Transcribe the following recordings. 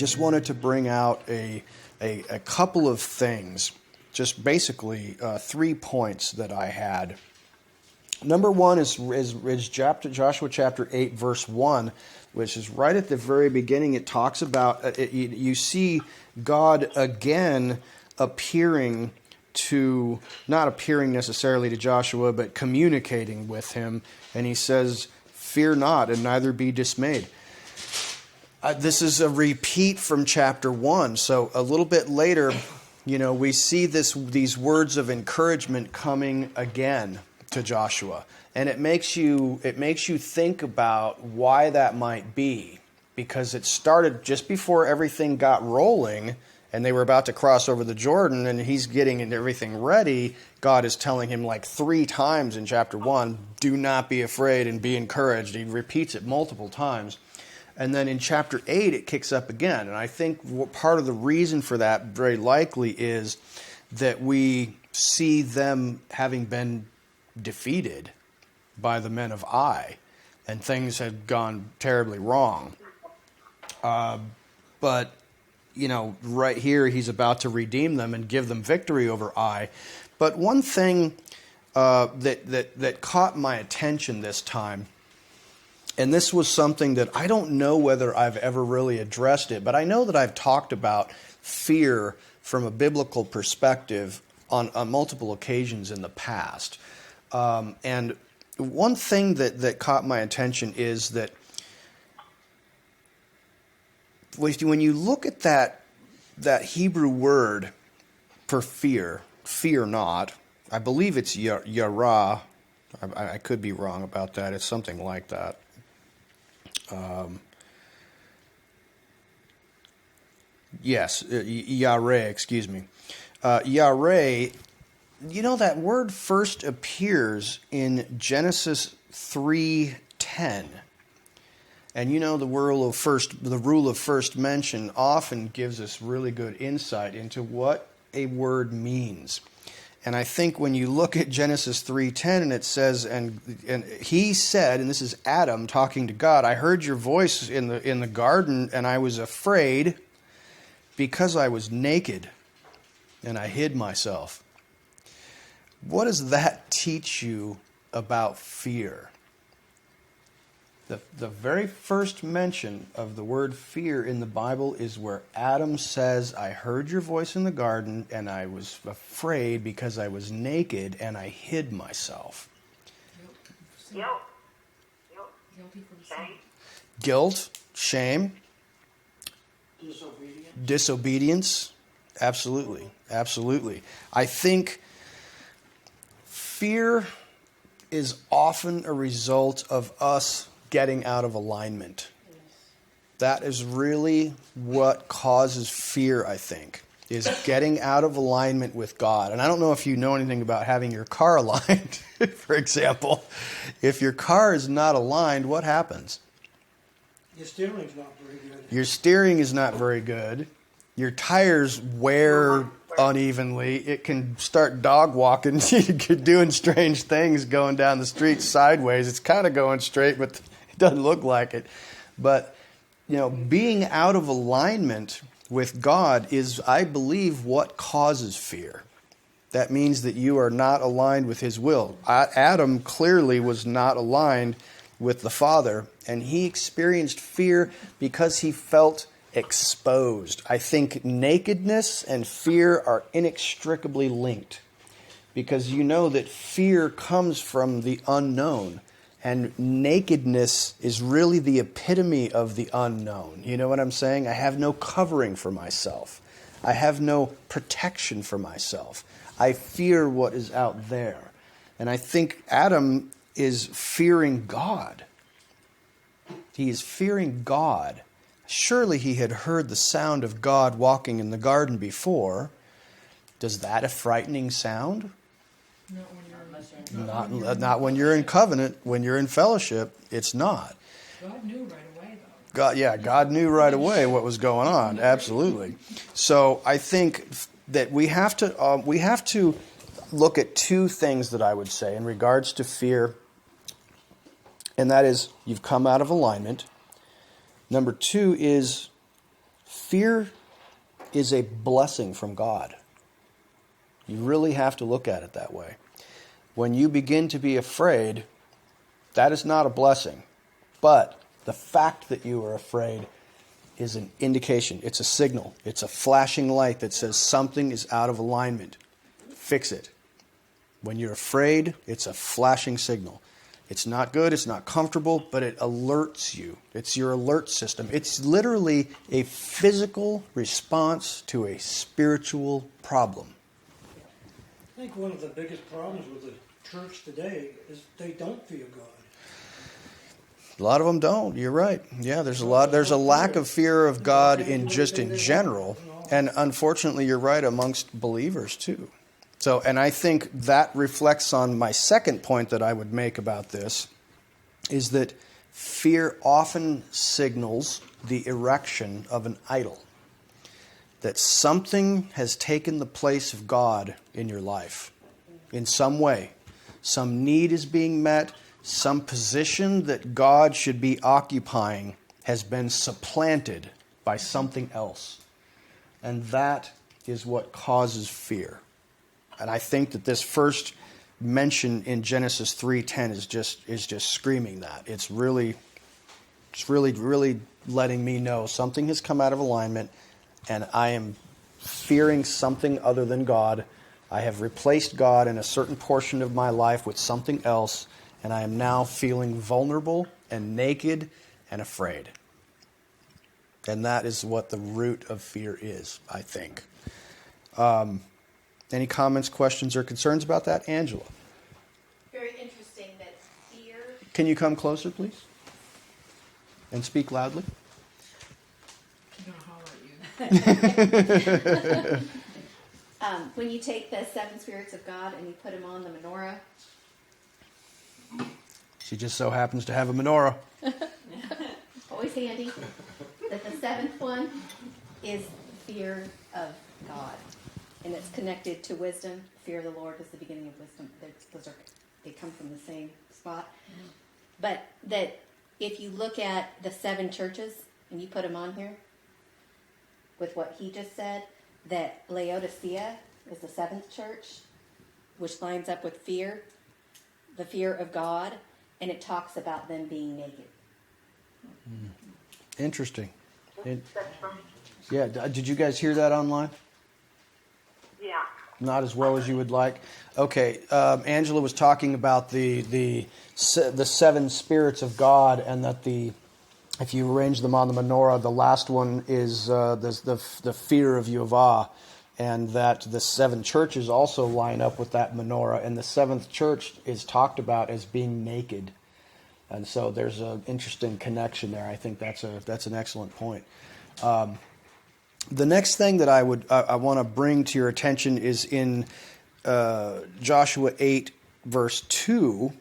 just wanted to bring out a couple of things, just basically 3 points that I had. Number one is Joshua chapter 8, verse 1, which is right at the very beginning. It talks about, you see God again appearing to, not appearing necessarily to Joshua, but communicating with him. And he says, "Fear not, and neither be dismayed." This is a repeat from chapter 1. So a little bit later, we see these words of encouragement coming again to Joshua. And it makes you think about why that might be. Because it started just before everything got rolling, and they were about to cross over the Jordan, and he's getting everything ready. God is telling him like 3 times in chapter 1, do not be afraid and be encouraged. He repeats it multiple times. And then in chapter 8, it kicks up again. And I think part of the reason for that very likely is that we see them having been defeated by the men of Ai, and things had gone terribly wrong. But right here, he's about to redeem them and give them victory over Ai. But one thing that caught my attention this time, and this was something that I don't know whether I've ever really addressed it, but I know that I've talked about fear from a biblical perspective on multiple occasions in the past. And one thing that caught my attention is that when you look at that Hebrew word for fear not, I believe it's yara. I could be wrong about that. It's something like that. Yes, yare, excuse me. Yare, that word first appears in Genesis 3:10. And the rule of first mention often gives us really good insight into what a word means. And I think when you look at Genesis 3:10, and it says, and he said, and this is Adam talking to God, "I heard your voice in the garden, and I was afraid because I was naked, and I hid myself." What does that teach you about fear? The very first mention of the word fear in the Bible is where Adam says, "I heard your voice in the garden, and I was afraid because I was naked, and I hid myself." Guilt, shame, disobedience. Absolutely. I think fear is often a result of us getting out of alignment. That is really what causes fear, I think, is getting out of alignment with God. And I don't know if you know anything about having your car aligned, for example. If your car is not aligned, what happens? Your steering's not very good. Your steering is not very good. Your tires wear unevenly. It can start dog walking, doing strange things going down the street sideways. It's kind of going straight, but it doesn't look like it. But, being out of alignment with God is, I believe, what causes fear. That means that you are not aligned with His will. Adam clearly was not aligned with the Father, and he experienced fear because he felt exposed. I think nakedness and fear are inextricably linked, because that fear comes from the unknown, and nakedness is really the epitome of the unknown. You know what I'm saying? I have no covering for myself. I have no protection for myself. I fear what is out there. And I think Adam is fearing God. He is fearing God. Surely he had heard the sound of God walking in the garden before. Does that a frightening sound? Not when you're in covenant. When you're in fellowship, it's not. God knew right away, though. God knew right away what was going on. Absolutely. So I think that we have to look at 2 things that I would say in regards to fear, and that is, you've come out of alignment. Number 2 is Fear is a blessing from God. You really have to look at it that way. When you begin to be afraid, that is not a blessing. But the fact that you are afraid is an indication. It's a signal. It's a flashing light that says something is out of alignment. Fix it. When you're afraid, it's a flashing signal. It's not good, it's not comfortable, but it alerts you. It's your alert system. It's literally a physical response to a spiritual problem. I think one of the biggest problems with the church today is they don't fear God. A lot of them don't. You're right. Yeah, there's a lack of fear of God in general, and unfortunately, you're right, amongst believers too. So, and I think that reflects on my second point that I would make about this, is that fear often signals the erection of an idol. That something has taken the place of God in your life in some way. Some need is being met. Some position that God should be occupying has been supplanted by something else. And that is what causes fear. And I think that this first mention in Genesis 3:10 is just screaming that. It's really letting me know something has come out of alignment, and I am fearing something other than God. I have replaced God in a certain portion of my life with something else, and I am now feeling vulnerable and naked and afraid. And that is what the root of fear is, I think. Any comments, questions, or concerns about that? Angela? Very interesting that fear... Can you come closer, please? And speak loudly? I'm going to holler at you. When you take the 7 spirits of God and you put them on the menorah... She just so happens to have a menorah. Always handy. That the 7th one is fear of God. And it's connected to wisdom. Fear of the Lord is the beginning of wisdom. They come from the same spot. But that if you look at the 7 churches and you put them on here, with what he just said, that Laodicea is the 7th church, which lines up with fear, the fear of God, and it talks about them being naked. Interesting. Yeah, did you guys hear that online? Yeah. Not as well as you would like. Okay, Angela was talking about the 7 spirits of God, and that if you arrange them on the menorah, the last one is the fear of Yehovah, and that the 7 churches also line up with that menorah, and the 7th church is talked about as being naked, and so there's an interesting connection there. I think that's an excellent point. The next thing that I want to bring to your attention is in Joshua 8, verse 2,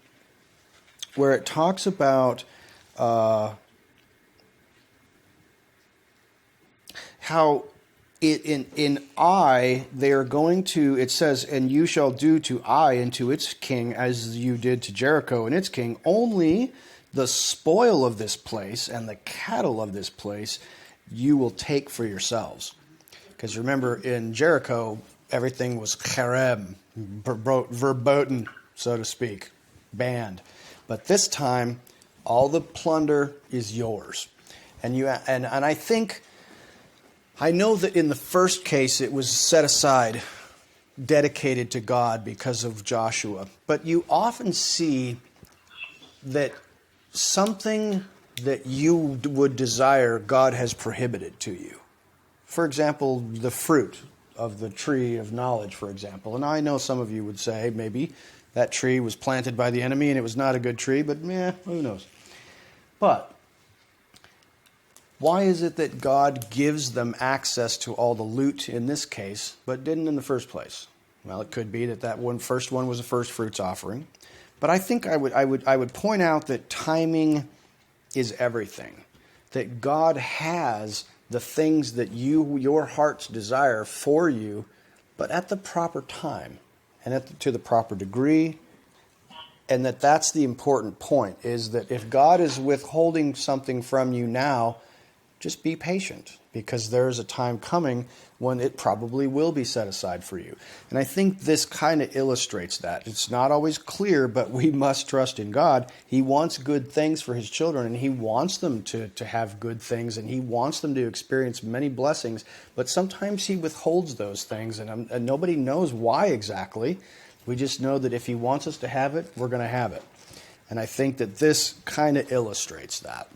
where it talks about how in Ai they are going to, it says, and you shall do to Ai and to its king as you did to Jericho and its king, only the spoil of this place and the cattle of this place you will take for yourselves. Because remember, in Jericho, everything was cherem, verboten, so to speak, banned. But this time, all the plunder is yours. And I think, I know that in the first case it was set aside, dedicated to God because of Joshua. But you often see that something that you would desire, God has prohibited to you. For example, the fruit of the tree of knowledge, for example. And I know some of you would say maybe that tree was planted by the enemy and it was not a good tree, but who knows. But why is it that God gives them access to all the loot in this case, but didn't in the first place? Well, it could be that first one was a first fruits offering. But I think I would point out that timing is everything. That God has the things that your heart's desire for you, but at the proper time and to the proper degree. And that's the important point, is that if God is withholding something from you now, just be patient, because there's a time coming when it probably will be set aside for you. And I think this kind of illustrates that. It's not always clear, but we must trust in God. He wants good things for his children, and he wants them to have good things, and he wants them to experience many blessings. But sometimes he withholds those things, and nobody knows why exactly. We just know that if he wants us to have it, we're going to have it. And I think that this kind of illustrates that.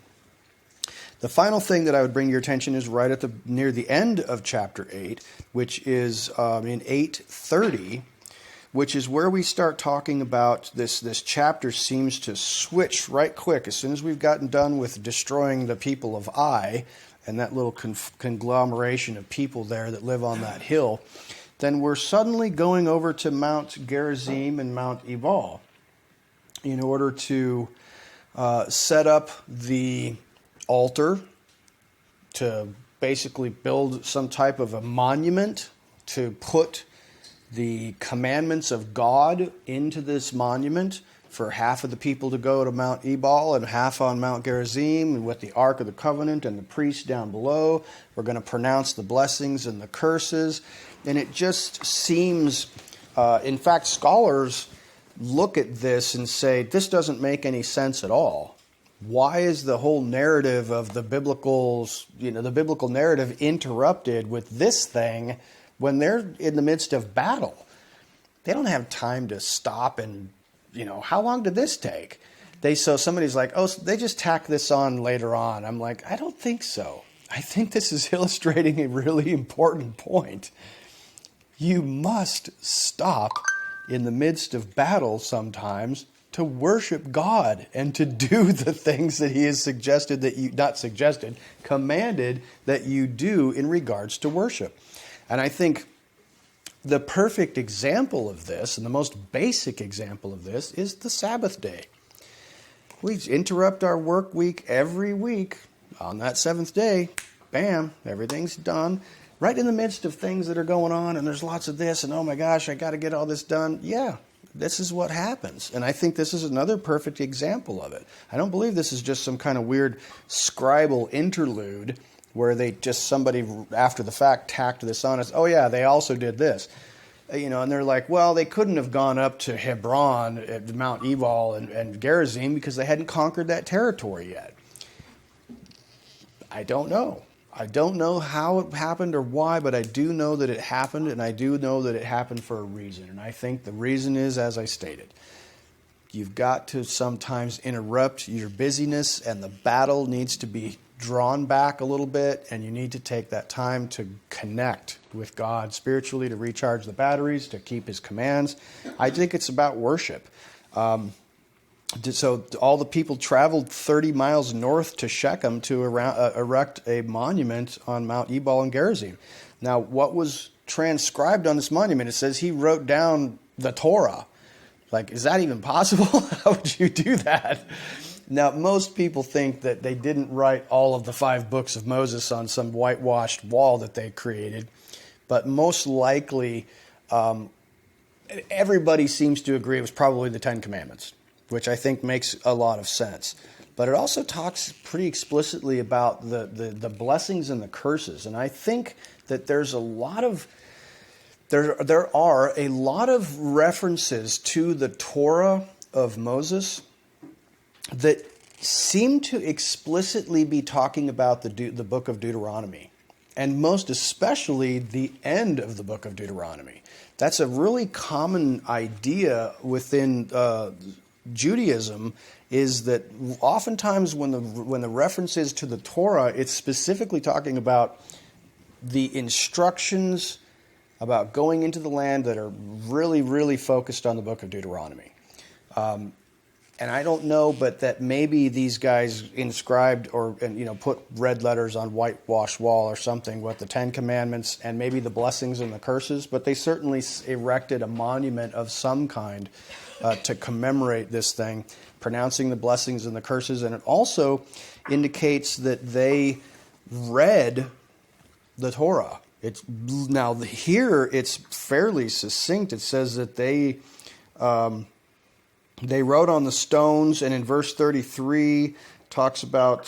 The final thing that I would bring your attention is right at near the end of chapter 8, which is in 8:30, which is where we start talking about this chapter seems to switch right quick. As soon as we've gotten done with destroying the people of Ai and that little conglomeration of people there that live on that hill, then we're suddenly going over to Mount Gerizim and Mount Ebal in order to set up the altar, to basically build some type of a monument, to put the commandments of God into this monument, for half of the people to go to Mount Ebal and half on Mount Gerizim, and with the Ark of the Covenant and the priests down below. We're going to pronounce the blessings and the curses. And it just seems, in fact, scholars look at this and say, this doesn't make any sense at all. Why is the whole narrative of the biblical narrative interrupted with this thing when they're in the midst of battle? They don't have time to stop and, how long did this take? So somebody's like, so they just tack this on later on. I'm like, I don't think so. I think this is illustrating a really important point. You must stop in the midst of battle sometimes to worship God and to do the things that he has commanded that you do in regards to worship. And I think the perfect example of this, and the most basic example of this, is the Sabbath day. We interrupt our work week every week. On that seventh day, bam, everything's done. Right in the midst of things that are going on, and there's lots of this, and oh my gosh, I got to get all this done. Yeah, this is what happens. And I think this is another perfect example of it. I don't believe this is just some kind of weird scribal interlude where somebody after the fact tacked this on us. Oh yeah, they also did this. And they're like, well, they couldn't have gone up to Hebron at Mount Ebal and Gerizim because they hadn't conquered that territory yet. I don't know. I don't know how it happened or why, but I do know that it happened, and I do know that it happened for a reason. And I think the reason is, as I stated, you've got to sometimes interrupt your busyness, and the battle needs to be drawn back a little bit, and you need to take that time to connect with God spiritually, to recharge the batteries, to keep his commands. I think it's about worship. So all the people traveled 30 miles north to Shechem to erect a monument on Mount Ebal and Gerizim. Now, what was transcribed on this monument? It says he wrote down the Torah. Like, is that even possible? How would you do that? Now, most people think that they didn't write all of the 5 books of Moses on some whitewashed wall that they created, but most likely everybody seems to agree it was probably the 10 Commandments, which I think makes a lot of sense. But it also talks pretty explicitly about the blessings and the curses. And I think that there are a lot of references to the Torah of Moses that seem to explicitly be talking about the book of Deuteronomy, and most especially the end of the book of Deuteronomy. That's a really common idea within Judaism, is that oftentimes when the reference is to the Torah, it's specifically talking about the instructions about going into the land that are really, really focused on the book of Deuteronomy. And I don't know, but that maybe these guys inscribed or put red letters on whitewashed wall or something with the 10 Commandments and maybe the blessings and the curses, but they certainly erected a monument of some kind to commemorate this thing, pronouncing the blessings and the curses. And it also indicates that they read the Torah. Now here it's fairly succinct. It says that they wrote on the stones, and in verse 33, talks about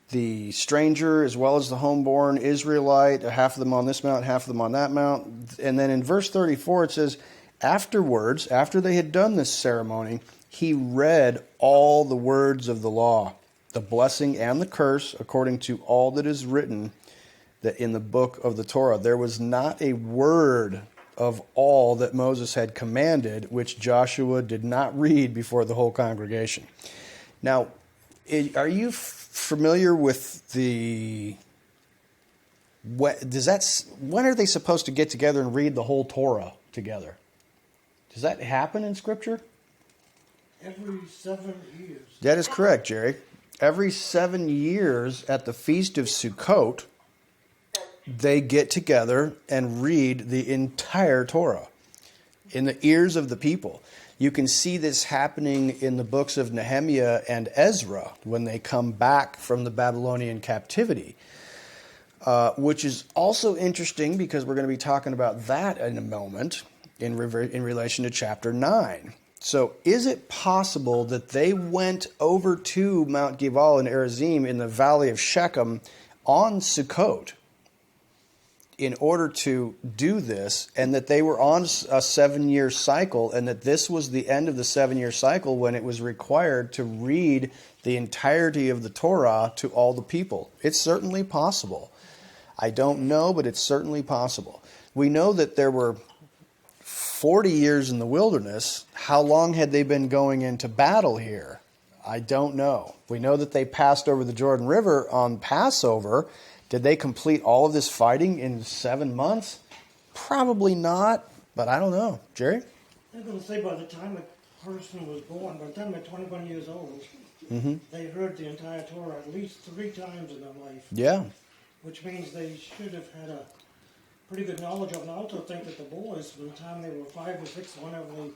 the stranger as well as the homeborn Israelite, half of them on this mount, half of them on that mount. And then in verse 34 it says, afterwards, after they had done this ceremony, he read all the words of the law, the blessing and the curse, according to all that is written that in the book of the Torah. There was not a word of all that Moses had commanded which Joshua did not read before the whole congregation. Now, are you familiar with when are they supposed to get together and read the whole Torah together? Does that happen in Scripture? Every 7 years. That is correct, Jerry. Every 7 years at the Feast of Sukkot, they get together and read the entire Torah in the ears of the people. You can see this happening in the books of Nehemiah and Ezra when they come back from the Babylonian captivity, which is also interesting because we're going to be talking about that in a moment in relation to chapter 9. So is it possible that they went over to Mount Gibal and Arizim in the valley of Shechem on Sukkot in order to do this, and that they were on a 7-year cycle, and that this was the end of the 7-year cycle when it was required to read the entirety of the Torah to all the people? It's certainly possible. I don't know, but it's certainly possible. We know that there were 40 years in the wilderness. How long had they been going into battle here? I don't know. We know that they passed over the Jordan River on Passover. Did they complete all of this fighting in 7 months? Probably not, but I don't know. Jerry? I'm going to say by the time a person was born, by the time they're 21 years old, they heard the entire Torah at least 3 times in their life. Yeah. Which means they should have had a pretty good knowledge of it. And I also think that the boys, from the time they were 5 or 6, whenever they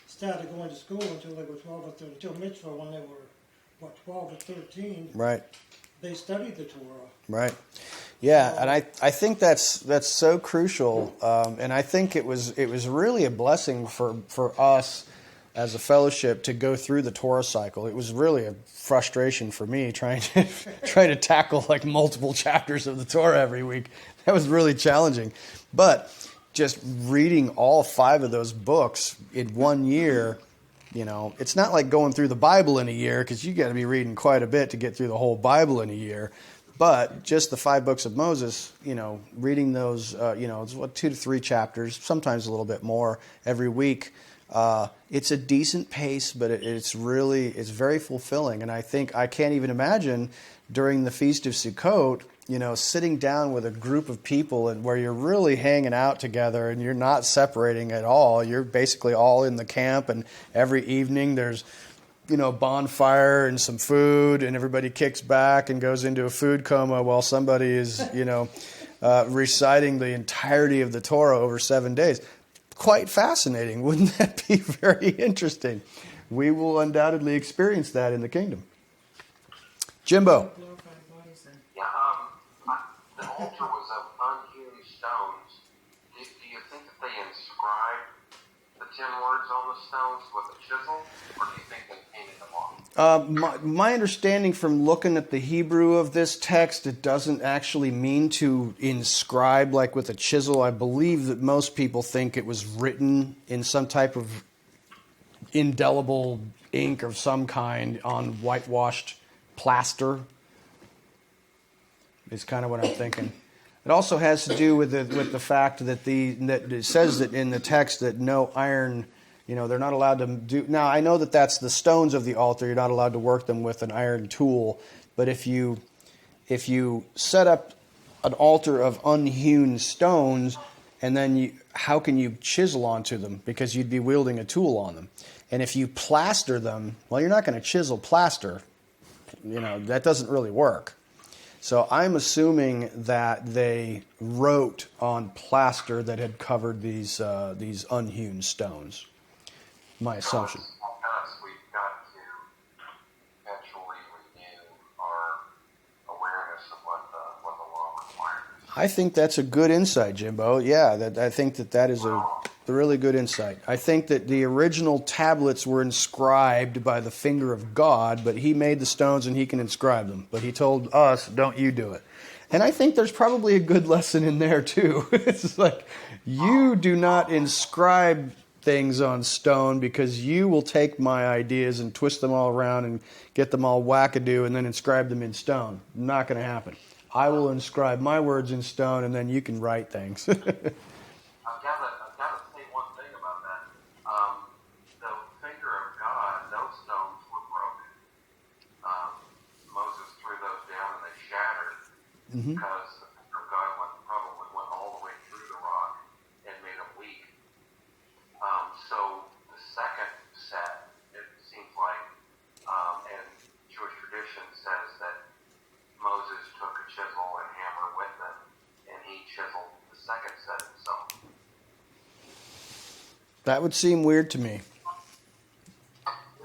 started going to school until they were 12 or 13, until mitzvah when they were, 12 or 13, Right. they studied the Torah. Right. Yeah, and I think that's so crucial, and I think it was really a blessing for us as a fellowship to go through the Torah cycle. It was really a frustration for me trying to tackle like multiple chapters of the Torah every week. That was really challenging. But just reading all 5 of those books in 1 year, it's not like going through the Bible in a year, because you got to be reading quite a bit to get through the whole Bible in a year. But just the 5 books of Moses, reading those, it's 2 to 3 chapters, sometimes a little bit more every week. It's a decent pace, but it's very fulfilling. And I think I can't even imagine during the Feast of Sukkot, sitting down with a group of people and where you're really hanging out together and you're not separating at all. You're basically all in the camp, and every evening there's bonfire and some food, and everybody kicks back and goes into a food coma while somebody is, reciting the entirety of the Torah over 7 days. Quite fascinating. Wouldn't that be very interesting? We will undoubtedly experience that in the kingdom. Jimbo. Yeah, the altar was of unhewn stones. Do you think that they inscribed the 10 words on the stones with a chisel, or do you think they painted them on? My understanding from looking at the Hebrew of this text, it doesn't actually mean to inscribe like with a chisel. I believe that most people think it was written in some type of indelible ink of some kind on whitewashed plaster. Is kind of what I'm thinking. It also has to do with the fact that that it says that in the text that no iron, they're not allowed to do. Now I know that that's the stones of the altar. You're not allowed to work them with an iron tool. But if you set up an altar of unhewn stones, and then how can you chisel onto them? Because you'd be wielding a tool on them. And if you plaster them, well, you're not going to chisel plaster. That doesn't really work. So I'm assuming that they wrote on plaster that had covered these unhewn stones. My assumption. Because we've got to eventually renew our awareness of what the law requires. I think that's a good insight, Jimbo. Yeah, I think that is a really good insight. I think that the original tablets were inscribed by the finger of God, but he made the stones and he can inscribe them. But he told us, don't you do it. And I think there's probably a good lesson in there, too. It's like, you do not inscribe things on stone because you will take my ideas and twist them all around and get them all wackadoo and then inscribe them in stone. Not going to happen. I will inscribe my words in stone, and then you can write things. I've got to say one thing about that. The finger of God, those stones were broken. Moses threw those down and they shattered because the finger of God probably went all the way through the rock and made them weak. So the second set, it seems like, and Jewish tradition says that Moses took a chisel and hammer with him, and he chiseled the second set himself. That would seem weird to me.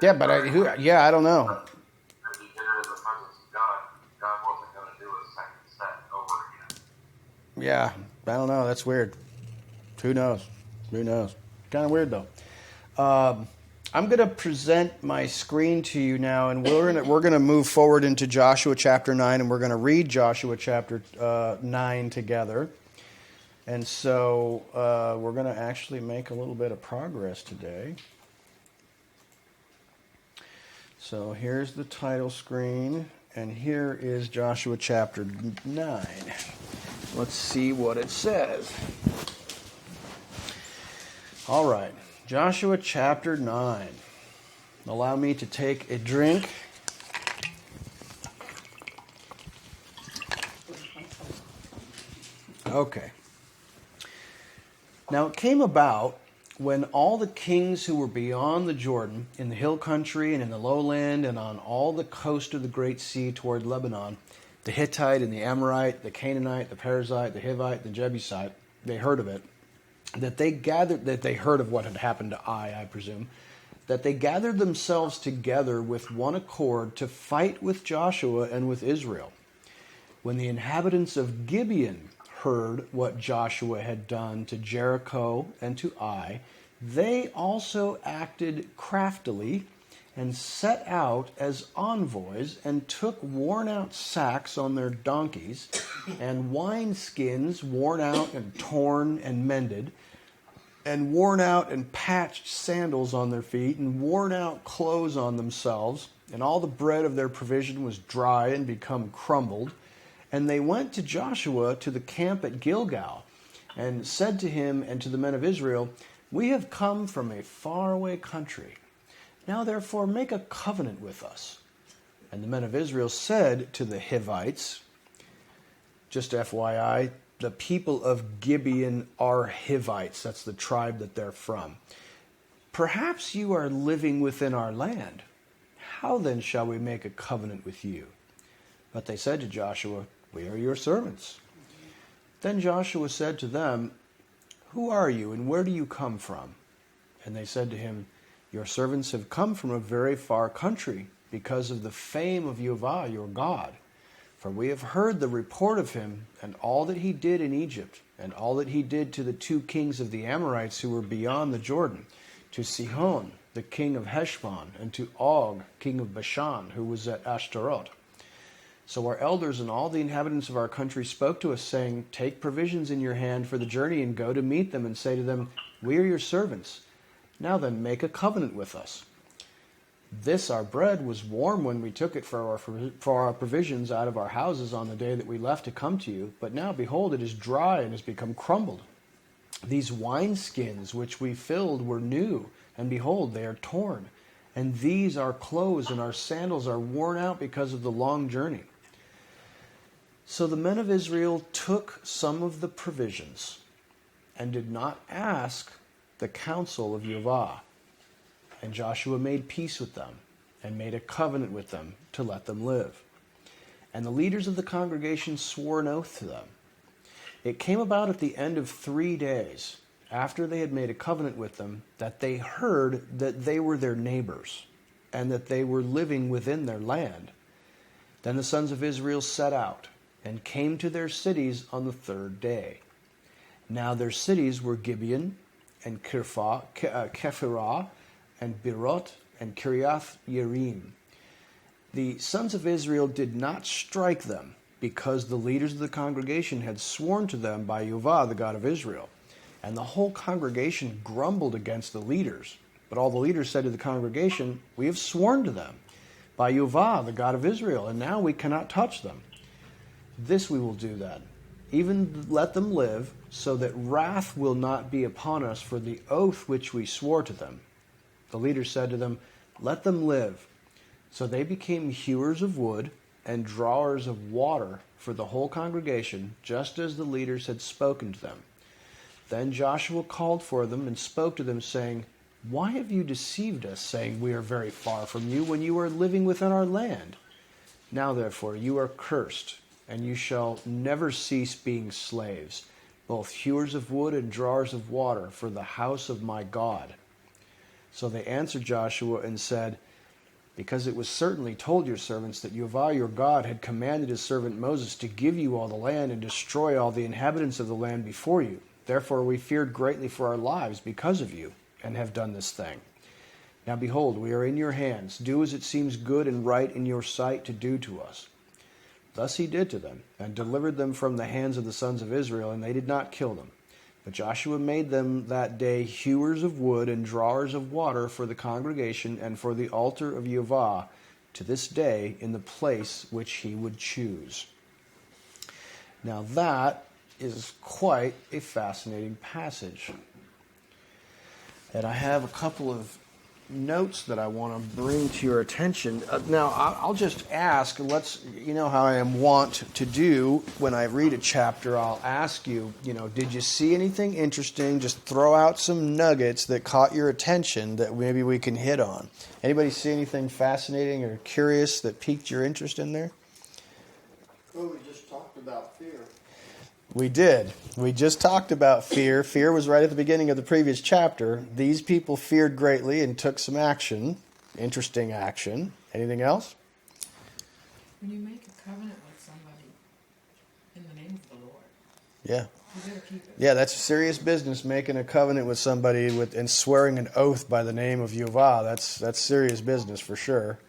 Yeah, but I don't know. If he did it in the presence of God, God wasn't going to do a second set over again. Yeah, I don't know. That's weird. Who knows? Kind of weird, though. I'm going to present my screen to you now, and we're going to move forward into Joshua chapter 9, and we're going to read Joshua chapter 9 together. And so we're going to actually make a little bit of progress today. So here's the title screen, and here is Joshua chapter 9. Let's see what it says. All right. Joshua chapter 9. Allow me to take a drink. Okay. Now it came about when all the kings who were beyond the Jordan, in the hill country and in the lowland and on all the coast of the great sea toward Lebanon, the Hittite and the Amorite, the Canaanite, the Perizzite, the Hivite, the Jebusite, they heard of it. That they heard of what had happened to I presume, that they gathered themselves together with one accord to fight with Joshua and with Israel. When the inhabitants of Gibeon heard what Joshua had done to Jericho and to Ai, they also acted craftily and set out as envoys and took worn-out sacks on their donkeys and wineskins worn out and torn and mended, and worn out and patched sandals on their feet, and worn out clothes on themselves, and all the bread of their provision was dry and become crumbled. And they went to Joshua to the camp at Gilgal, and said to him and to the men of Israel, "We have come from a faraway country. Now therefore make a covenant with us." And the men of Israel said to the Hivites, just FYI, the people of Gibeon are Hivites. That's the tribe that they're from. "Perhaps you are living within our land. How then shall we make a covenant with you?" But they said to Joshua, "We are your servants." Then Joshua said to them, "Who are you and where do you come from?" And they said to him, "Your servants have come from a very far country because of the fame of Jehovah your God. For we have heard the report of him and all that he did in Egypt, and all that he did to the two kings of the Amorites who were beyond the Jordan, to Sihon, the king of Heshbon, and to Og, king of Bashan, who was at Ashtaroth. So our elders and all the inhabitants of our country spoke to us, saying, 'Take provisions in your hand for the journey and go to meet them, and say to them, We are your servants. Now then, make a covenant with us. This our bread was warm when we took it for our provisions out of our houses on the day that we left to come to you. But now, behold, it is dry and has become crumbled. These wineskins which we filled were new, and behold, they are torn. And these our clothes and our sandals are worn out because of the long journey.' So the men of Israel took some of the provisions and did not ask the counsel of Jehovah. And Joshua made peace with them and made a covenant with them to let them live. And the leaders of the congregation swore an oath to them. It came about at the end of 3 days, after they had made a covenant with them, that they heard that they were their neighbors and that they were living within their land. Then the sons of Israel set out and came to their cities on the third day. Now their cities were Gibeon, and Kephirah, and Beerot, and Kiriath Yearim. The sons of Israel did not strike them, because the leaders of the congregation had sworn to them by Jehovah, the God of Israel. And the whole congregation grumbled against the leaders. But all the leaders said to the congregation, we have sworn to them by Jehovah, the God of Israel, and now we cannot touch them. This we will do then, even let them live, so that wrath will not be upon us for the oath which we swore to them. The leaders said to them, let them live. So they became hewers of wood and drawers of water for the whole congregation, just as the leaders had spoken to them. Then Joshua called for them and spoke to them, saying, why have you deceived us, saying, we are very far from you, when you are living within our land? Now therefore you are cursed, and you shall never cease being slaves, both hewers of wood and drawers of water, for the house of my God. So they answered Joshua and said, because it was certainly told your servants that Jehovah your God had commanded his servant Moses to give you all the land and destroy all the inhabitants of the land before you. Therefore we feared greatly for our lives because of you, and have done this thing. Now behold, we are in your hands. Do as it seems good and right in your sight to do to us. Thus he did to them, and delivered them from the hands of the sons of Israel, and they did not kill them. But Joshua made them that day hewers of wood and drawers of water for the congregation and for the altar of Jehovah to this day in the place which he would choose. Now that is quite a fascinating passage. And I have a couple of notes that I want to bring to your attention. Now, I'll just ask, you know how I am wont to do when I read a chapter, I'll ask you, did you see anything interesting? Just throw out some nuggets that caught your attention that maybe we can hit on. Anybody see anything fascinating or curious that piqued your interest in there? Well, we just talked about fear. We did. We just talked about fear. Fear was right at the beginning of the previous chapter. These people feared greatly and took some action. Interesting action. Anything else? When you make a covenant with somebody in the name of the Lord, Yeah. you better keep it. Yeah, that's serious business, making a covenant with somebody and swearing an oath by the name of Jehovah. That's serious business for sure.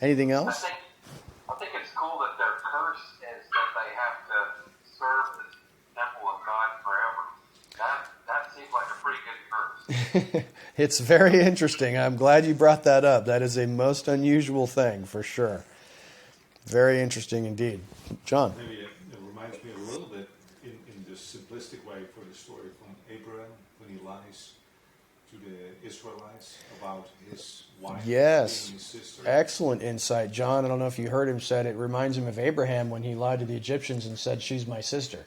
Anything else? I think it's cool that their curse is that they have to serve the temple of God forever. That seems like a pretty good curse. It's very interesting. I'm glad you brought that up. That is a most unusual thing for sure. Very interesting indeed. John? Maybe it reminds me a little bit in the simplistic way for the story from Abraham when he lies to the Israelites about his wife Yes. being his sister. Excellent insight, John. I don't know if you heard him said it reminds him of Abraham when he lied to the Egyptians and said, she's my sister.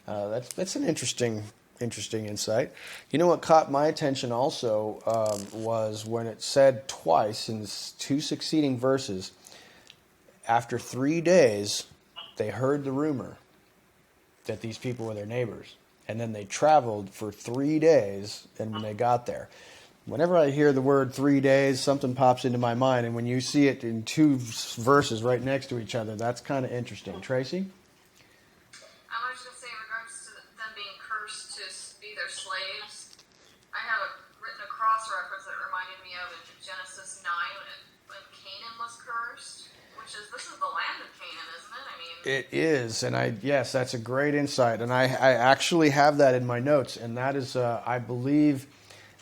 That's an interesting insight. You know what caught my attention also was when it said twice in two succeeding verses, after 3 days, they heard the rumor that these people were their neighbors. And then they traveled for 3 days, and when they got there. Whenever I hear the word 3 days, something pops into my mind. And when you see it in two verses right next to each other, that's kind of interesting. Tracy? I was just going to say, in regards to them being cursed to be their slaves, I have written a cross reference that reminded me of in Genesis 9 when Canaan was cursed, which is, this is the land of Canaan, isn't it? I mean, It is, and yes, that's a great insight. And I actually have that in my notes, and that is, I believe,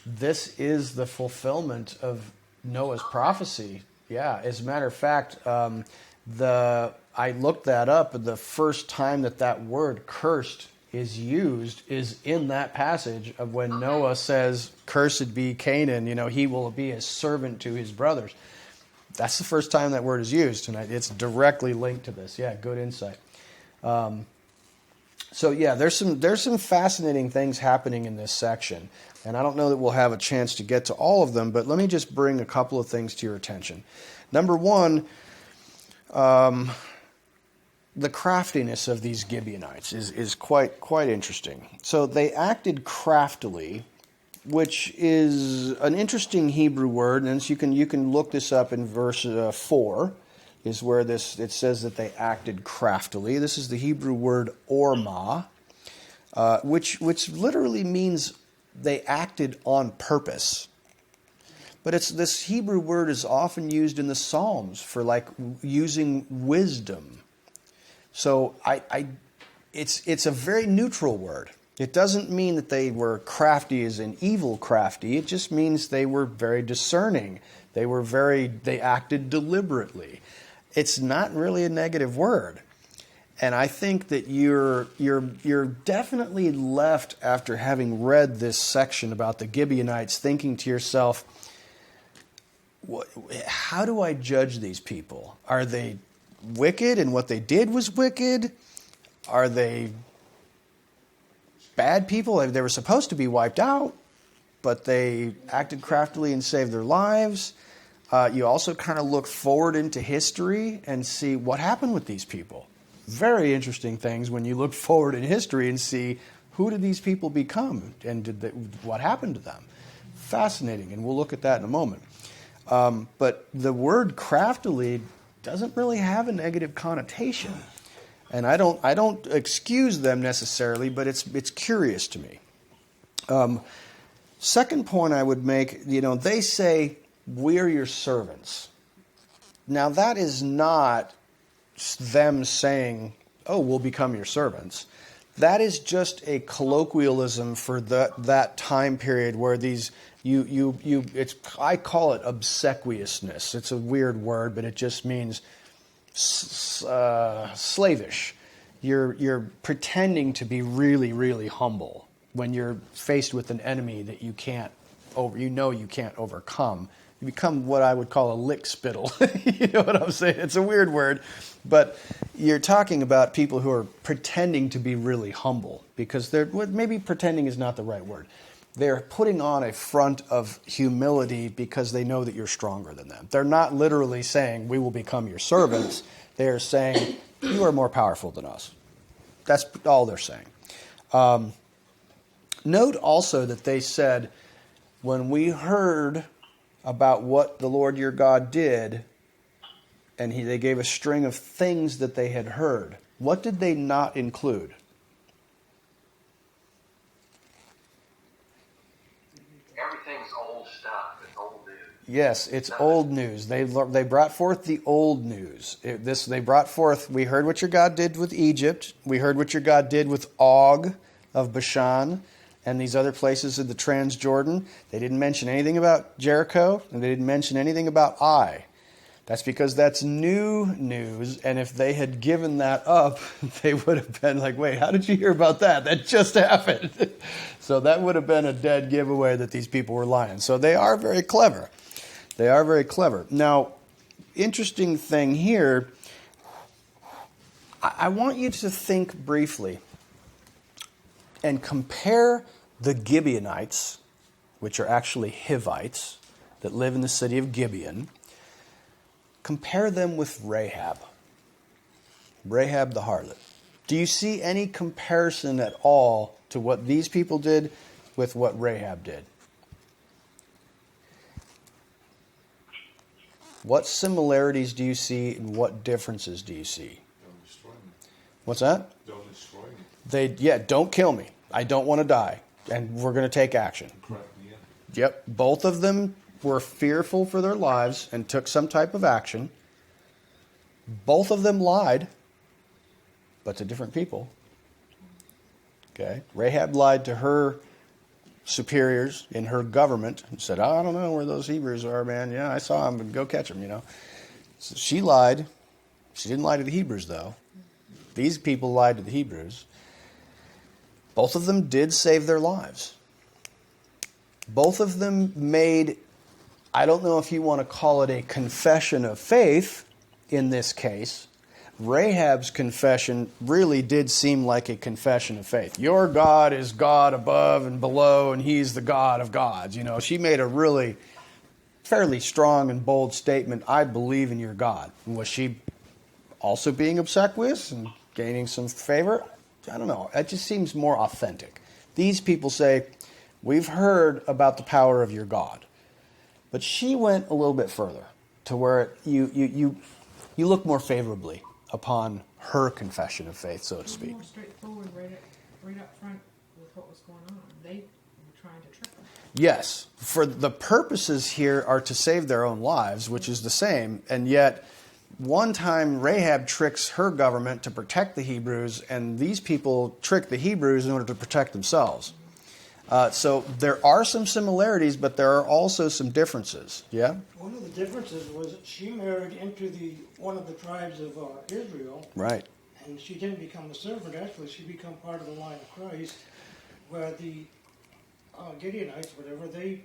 this is the fulfillment of Noah's prophecy. Yeah, as a matter of fact, I looked that up, and the first time that word cursed is used is in that passage of when Noah says, cursed be Canaan, he will be a servant to his brothers. That's the first time that word is used, and it's directly linked to this. Yeah, good insight. So yeah, there's some fascinating things happening in this section, and I don't know that we'll have a chance to get to all of them, but let me just bring a couple of things to your attention. Number one, the craftiness of these Gibeonites is quite interesting. So they acted craftily, which is an interesting Hebrew word, and so you can look this up in verse 4. is where it says that they acted craftily. This is the Hebrew word orma, which literally means they acted on purpose. But this Hebrew word is often used in the Psalms for like using wisdom. So it's a very neutral word. It doesn't mean that they were crafty as in evil crafty. It just means they were very discerning. They acted deliberately. It's not really a negative word. And I think that you're definitely left after having read this section about the Gibeonites thinking to yourself, how do I judge these people? Are they wicked and what they did was wicked? Are they bad people? They were supposed to be wiped out, but they acted craftily and saved their lives. You also kind of look forward into history and see what happened with these people. Very interesting things when you look forward in history and see who did these people become and what happened to them. Fascinating, and we'll look at that in a moment. But the word craftily doesn't really have a negative connotation. And I don't excuse them necessarily, but it's curious to me. Second point I would make, they say, we're your servants. Now that is not them saying, oh, we'll become your servants. That is just a colloquialism for that time period where these I call it obsequiousness. It's a weird word, but it just means slavish. You're pretending to be really, really humble when you're faced with an enemy that you can't overcome. You become what I would call a lick spittle. You know what I'm saying? It's a weird word, but you're talking about people who are pretending to be really humble because maybe pretending is not the right word. They're putting on a front of humility because they know that you're stronger than them. They're not literally saying, we will become your servants. They're saying, you are more powerful than us. That's all they're saying. Note also that they said, when we heard about what the Lord your God did, and they gave a string of things that they had heard, what did they not include? Everything's old stuff. It's old news. Yes, it's old news. They brought forth the old news. They brought forth, we heard what your God did with Egypt. We heard what your God did with Og of Bashan and these other places in the Transjordan. They didn't mention anything about Jericho, and they didn't mention anything about Ai. That's because that's new news, and if they had given that up, they would have been like, wait, how did you hear about that? That just happened. So that would have been a dead giveaway that these people were lying. So they are very clever. They are very clever. Now, interesting thing here, I want you to think briefly and compare the Gibeonites, which are actually Hivites that live in the city of Gibeon. Compare them with Rahab the harlot. Do you see any comparison at all to what these people did with what Rahab did? What similarities do you see and what differences do you see? Don't destroy me. What's that? Don't destroy me. Don't kill me. I don't want to die. And we're going to take action. Correct, yeah. Yep. Both of them were fearful for their lives and took some type of action. Both of them lied, but to different people. Okay. Rahab lied to her superiors in her government and said, I don't know where those Hebrews are, man. Yeah, I saw them, but go catch them, So she lied. She didn't lie to the Hebrews, though. These people lied to the Hebrews. Both of them did save their lives. Both of them made, I don't know if you want to call it a confession of faith in this case. Rahab's confession really did seem like a confession of faith. Your God is God above and below, and He's the God of gods. She made a really fairly strong and bold statement, I believe in your God. And was she also being obsequious and gaining some favor? I don't know. It just seems more authentic. These people say, we've heard about the power of your God. But she went a little bit further to where you you look more favorably upon her confession of faith, so to It was speak. more straightforward right up front with what was going on. They were trying to trick them. Yes, for the purposes here are to save their own lives, which is the same, and yet one time Rahab tricks her government to protect the Hebrews, and these people trick the Hebrews in order to protect themselves. So there are some similarities, but there are also some differences. Yeah? One of the differences was that she married into one of the tribes of Israel, Right. and she didn't become a servant. Actually, she became part of the line of Christ, where the Gibeonites, whatever, they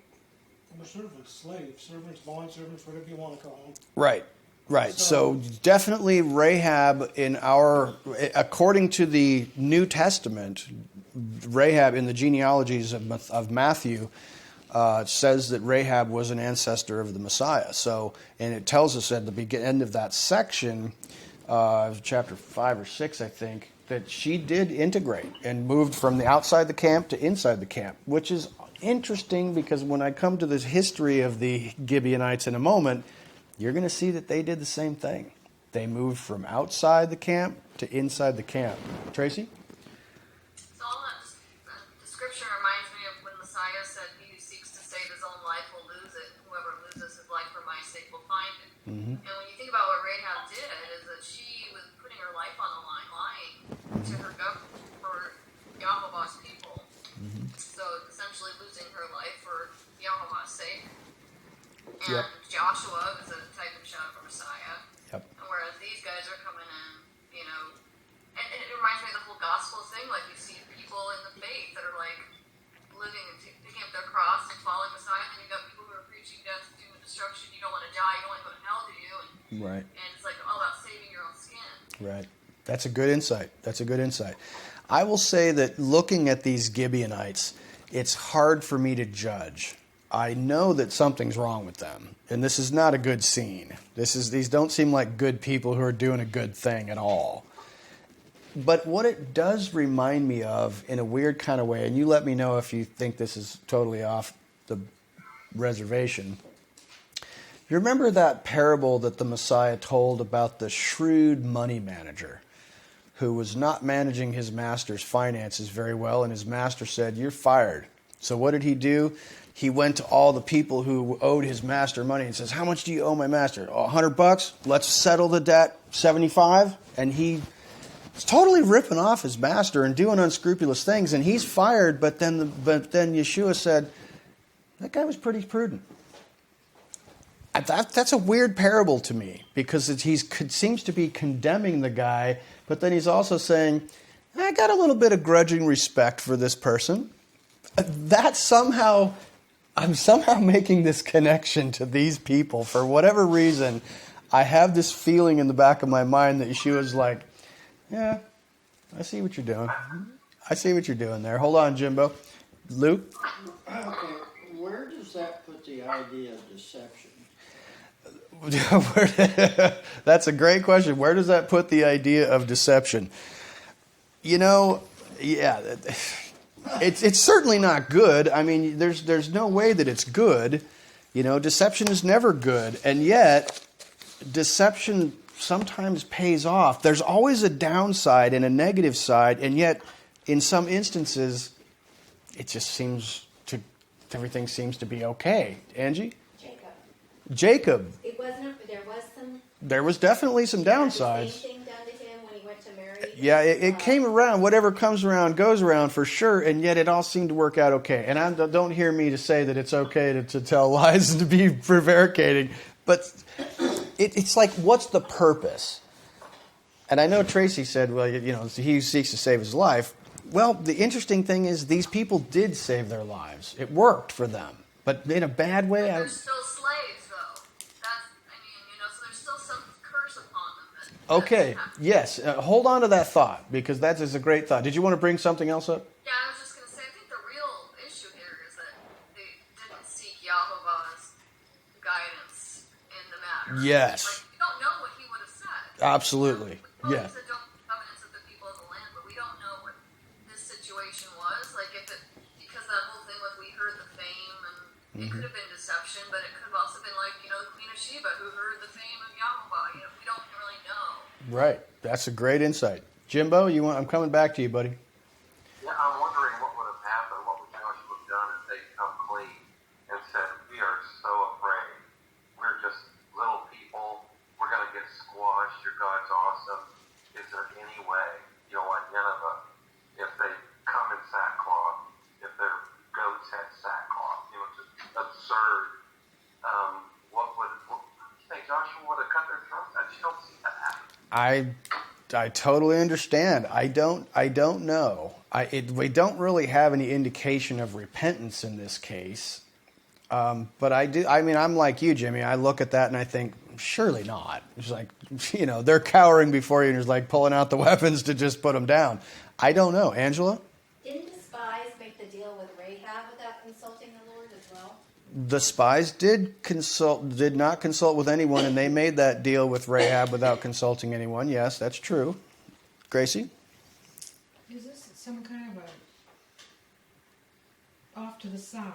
were servants, slaves, bond servants, whatever you want to call them. Right. Right. So definitely Rahab according to the New Testament, Rahab in the genealogies of Matthew says that Rahab was an ancestor of the Messiah. So, and it tells us at the end of that section, chapter 5 or 6, I think, that she did integrate and moved from the outside the camp to inside the camp, which is interesting because when I come to this history of the Gibeonites in a moment, you're going to see that they did the same thing. They moved from outside the camp to inside the camp. Tracy? So all that the scripture reminds me of when Messiah said, "He who seeks to save his own life will lose it. Whoever loses his life for my sake will find it." Mm-hmm. And when you think about what Rahab did, is that she was putting her life on the line, lying to her government for Yahweh's people. Mm-hmm. So essentially losing her life for Yahweh's sake. And Yep. Joshua was a type and shadow of Messiah. Yep. And whereas these guys are coming in, and it reminds me of the whole gospel thing. Like you see people in the faith that are like living and picking up their cross and following Messiah, and you got people who are preaching death, doom, and destruction. You don't want to die. You don't want to go to hell, do you? Right. And it's like all about saving your own skin. Right. That's a good insight. I will say that looking at these Gibeonites, it's hard for me to judge. I know that something's wrong with them, and this is not a good scene. These don't seem like good people who are doing a good thing at all. But what it does remind me of, in a weird kind of way, and you let me know if you think this is totally off the reservation. You remember that parable that the Messiah told about the shrewd money manager who was not managing his master's finances very well, and his master said, "You're fired." So what did he do? He went to all the people who owed his master money and says, "How much do you owe my master?" "Oh, $100. Let's settle the debt. 75. And he's totally ripping off his master and doing unscrupulous things, and he's fired. But then Yeshua said, "That guy was pretty prudent." That's a weird parable to me because he seems to be condemning the guy, but then he's also saying, "I got a little bit of grudging respect for this person." I'm somehow making this connection to these people. For whatever reason, I have this feeling in the back of my mind that Yeshua's like, "Yeah, I see what you're doing. I see what you're doing there." Hold on, Jimbo. Luke? Okay, where does that put the idea of deception? That's a great question. Where does that put the idea of deception? It's certainly not good. I mean, there's no way that it's good. Deception is never good. And yet, deception sometimes pays off. There's always a downside and a negative side, and yet, in some instances, it just everything seems to be okay. Angie? Jacob. There was definitely some downsides. Same thing done to him when he went to marry. Yeah, it came around. Whatever comes around goes around for sure, and yet it all seemed to work out okay. And don't hear me to say that it's okay to tell lies and to be prevaricating, but it's like, what's the purpose? And I know Tracy said, well, he seeks to save his life. Well, the interesting thing is these people did save their lives. It worked for them, but in a bad way. They're still slaves, though. So there's still some curse upon them. Okay, yes. Hold on to that thought, because that is a great thought. Did you want to bring something else up? Yeah, I was just going to say, I think the real issue here is that they didn't seek Yahweh's guidance in the matter. Yes. Like, we don't know what he would have said. Absolutely. He Yeah. said, "Don't covenants with the people of the land," but we don't know what this situation was. Like, because that whole thing with we heard the fame, and it could have been deception, but it could have also been like, the Queen of Sheba who heard the fame of Yahweh. We don't really Right. That's a great insight. Jimbo, I'm coming back to you, buddy. Yeah, I'm wondering what would have happened, what would Joshua have done if they come clean and said, we are so afraid. We're just little people. We're going to get squashed. Your God's awesome. Is there any way, like Nineveh, if they come in sackcloth, if their goats had sackcloth, just absurd. What you think Joshua would have cut their throats? I just don't see that happen. I totally understand. I don't know. We don't really have any indication of repentance in this case. But I do. I mean, I'm like you, Jimmy. I look at that and I think, surely not. It's like, they're cowering before you and just like pulling out the weapons to just put them down. I don't know. Angela? Didn't the spies make the deal with Rahab without consulting the Lord as well? The spies did not consult with anyone, and they made that deal with Rahab without consulting anyone. Yes, that's true. Gracie? Is this some kind of a off to the side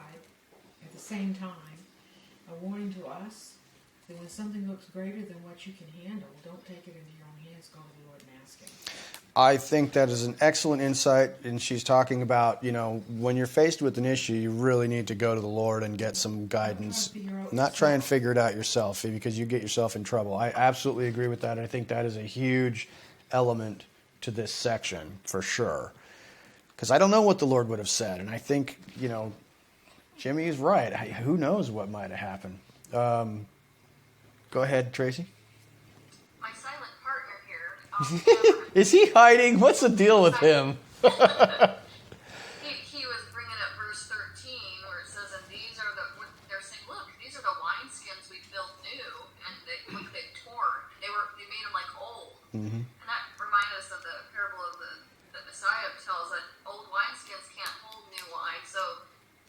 at the same time, a warning to us that when something looks greater than what you can handle, don't take it into your own hands, go to the Lord and ask Him. I think that is an excellent insight, and she's talking about, when you're faced with an issue, you really need to go to the Lord and get some guidance. Not try and figure it out yourself, because you get yourself in trouble. I absolutely agree with that. I think that is a huge element to this section, for sure. Because I don't know what the Lord would have said, and I think, Jimmy is right. Who knows what might have happened. Go ahead, Tracy. My silent partner here. Is he hiding? What's the deal with him? He was bringing up verse 13 where it says, and they're saying, look, these are the wineskins we built new, and they've torn. They made them like old. Mm-hmm. And that reminded us of the parable of the Messiah tells that old wineskins can't hold new wine. So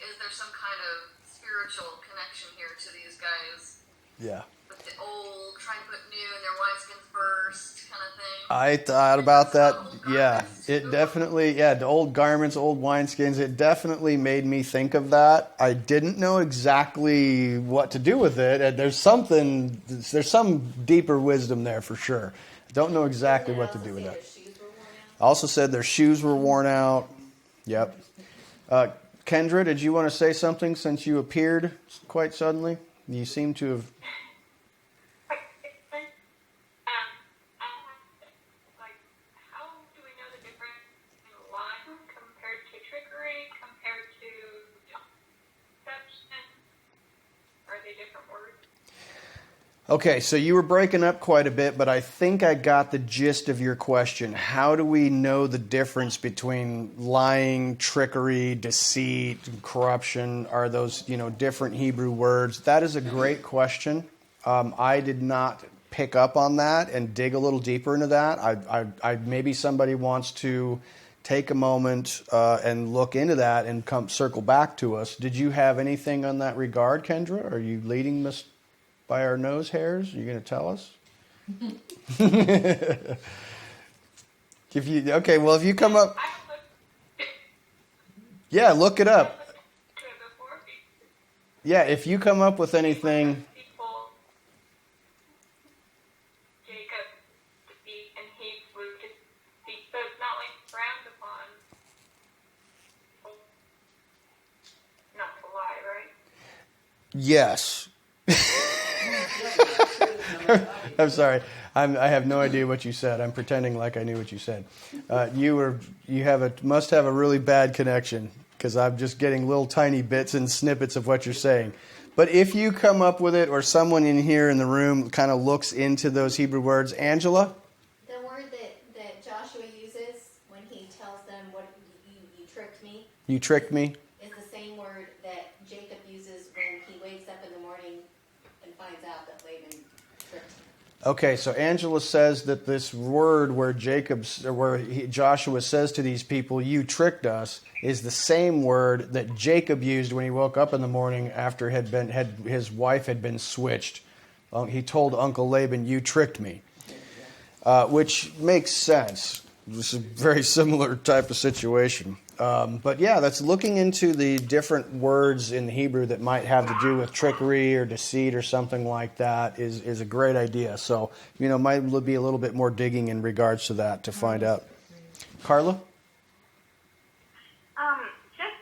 is there some kind of spiritual connection here to these guys? Yeah. With the old, trying to put new, and their wineskins burst kind of thing. I thought about that. Yeah, it definitely, the old garments, old wineskins, it definitely made me think of that. I didn't know exactly what to do with it. And there's some deeper wisdom there for sure. I don't know exactly what to do with that. Also said their shoes were worn out. Yep. Kendra, did you want to say something since you appeared quite suddenly? You seem to have... Okay, so you were breaking up quite a bit, but I think I got the gist of your question. How do we know the difference between lying, trickery, deceit, corruption? Are those, different Hebrew words? That is a great question. I did not pick up on that and dig a little deeper into that. I maybe somebody wants to take a moment and look into that and circle back to us. Did you have anything on that regard, Kendra? Are you leading us by our nose hairs? Are you going to tell us? If you come up... Yeah, look it up. Yeah, if you come up with anything... Yes. I'm sorry. I have no idea what you said. I'm pretending like I knew what you said. You must have a really bad connection, because I'm just getting little tiny bits and snippets of what you're saying. But if you come up with it, or someone in here in the room kind of looks into those Hebrew words, Angela? The word that Joshua uses when he tells them, "What you tricked me." You tricked me. Is the same word that Jacob uses when he wakes up in the morning and finds out that Laban tricked him. Okay, so Angela says that this word where Joshua says to these people, "You tricked us," is the same word that Jacob used when he woke up in the morning after his wife had been switched. He told Uncle Laban, "You tricked me," which makes sense. This is a very similar type of situation. But yeah, that's looking into the different words in Hebrew that might have to do with trickery or deceit or something like that is a great idea. So, might be a little bit more digging in regards to that to find out. Carla? Just,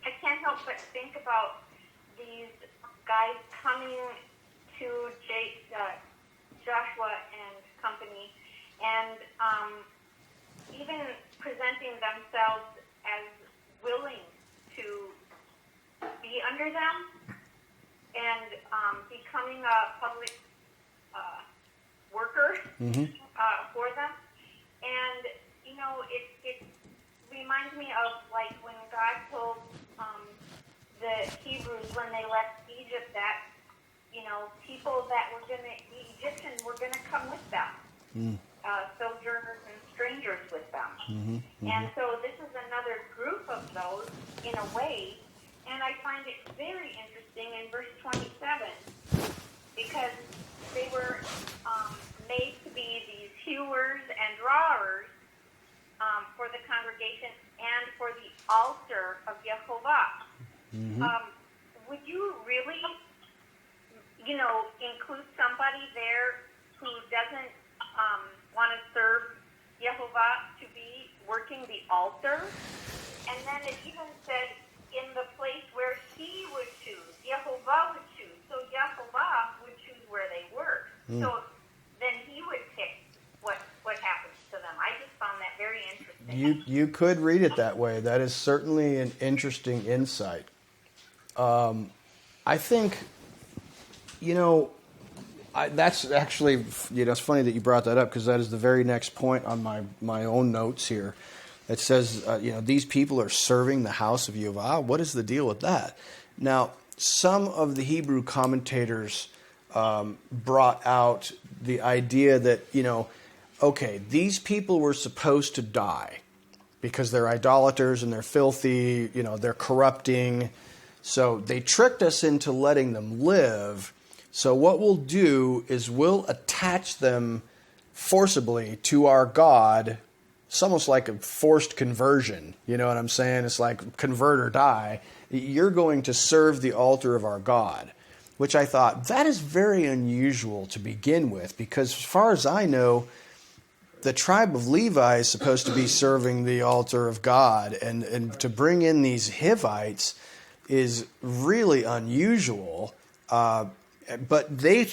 I can't help but think about these guys coming to Joshua and company, and even presenting themselves as willing to be under them and becoming a public worker for them. And, it reminds me of like when God told the Hebrews when they left Egypt that, people that were the Egyptians were going to come with them, sojourners and strangers with them. And so this is another group of those in a way, and I find it very interesting in verse 27 because they were made to be these hewers and drawers for the congregation and for the altar of Jehovah. Would you really, include somebody there who doesn't want to serve Jehovah to be working the altar? And then it even said in the place where he would choose, Jehovah would choose. So Jehovah would choose where they work. So then he would pick what happens to them. I just found that very interesting. You could read it that way. That is certainly an interesting insight. I think, that's actually, it's funny that you brought that up because that is the very next point on my own notes here. It says, these people are serving the house of Jehovah. What is the deal with that? Now, some of the Hebrew commentators brought out the idea that, okay, these people were supposed to die because they're idolaters and they're filthy, they're corrupting. So they tricked us into letting them live. So what we'll do is we'll attach them forcibly to our God. It's almost like a forced conversion. You know what I'm saying? It's like convert or die. You're going to serve the altar of our God, which I thought that is very unusual to begin with, because as far as I know, the tribe of Levi is supposed to be serving the altar of God, and to bring in these Hivites is really unusual. But they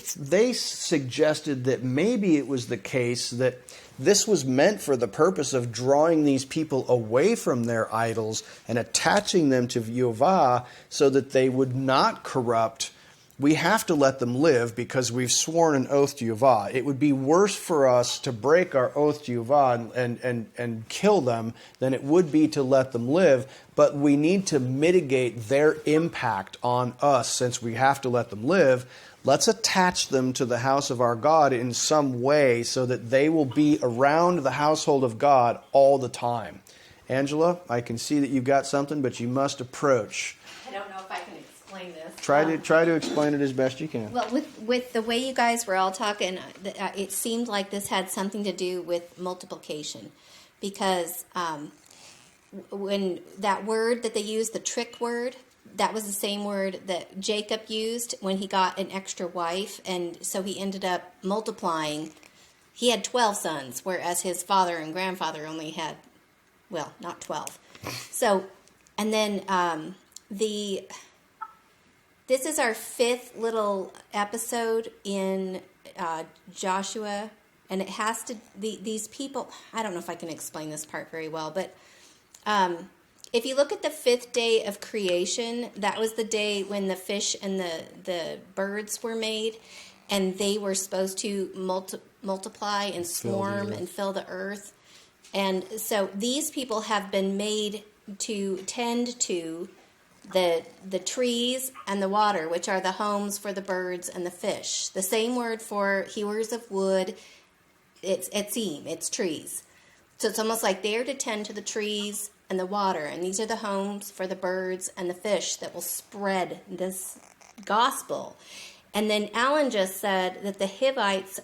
suggested that maybe it was the case that this was meant for the purpose of drawing these people away from their idols and attaching them to Jehovah so that they would not corrupt. We have to let them live because we've sworn an oath to Jehovah. It would be worse for us to break our oath to Jehovah and kill them than it would be to let them live. But we need to mitigate their impact on us since we have to let them live. Let's attach them to the house of our God in some way so that they will be around the household of God all the time. Angela, I can see that you've got something, but you must approach. I don't know if I can explain this. Try to explain it as best you can. Well, with the way you guys were all talking, it seemed like this had something to do with multiplication, because when that word that they used, the trick word, that was the same word that Jacob used when he got an extra wife, and so he ended up multiplying. He had 12 sons, whereas his father and grandfather only had, well, not 12. So, and then this is our fifth little episode in Joshua, and it has to, these people, I don't know if I can explain this part very well, but if you look at the fifth day of creation, that was the day when the fish and the birds were made, and they were supposed to multiply and swarm and fill the earth. And so these people have been made to tend to the trees and the water, which are the homes for the birds and the fish. The same word for hewers of wood, it's etzim, it's trees. So it's almost like they're to tend to the trees and the water, and these are the homes for the birds and the fish that will spread this gospel. And then Alan just said that the Hivites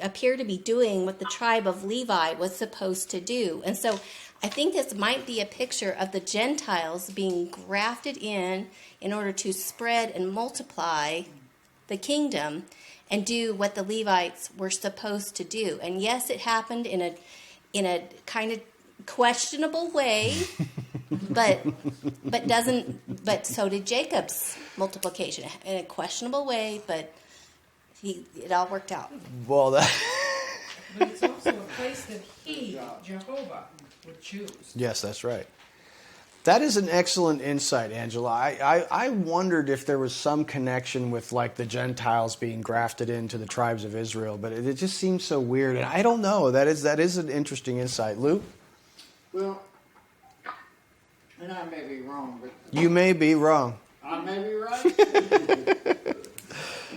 appear to be doing what the tribe of Levi was supposed to do. And so I think this might be a picture of the Gentiles being grafted in order to spread and multiply the kingdom and do what the Levites were supposed to do. And yes, it happened in a kind of questionable way, but so did Jacob's multiplication in a questionable way, but it all worked out. Well, But it's also a place that he, Jehovah, would choose. yes, that's right. That is an excellent insight, Angela. I wondered if there was some connection with like the Gentiles being grafted into the tribes of Israel, but it just seems so weird. And I don't know. That is an interesting insight. Luke? Well, and I may be wrong, but You may be wrong. I may be right.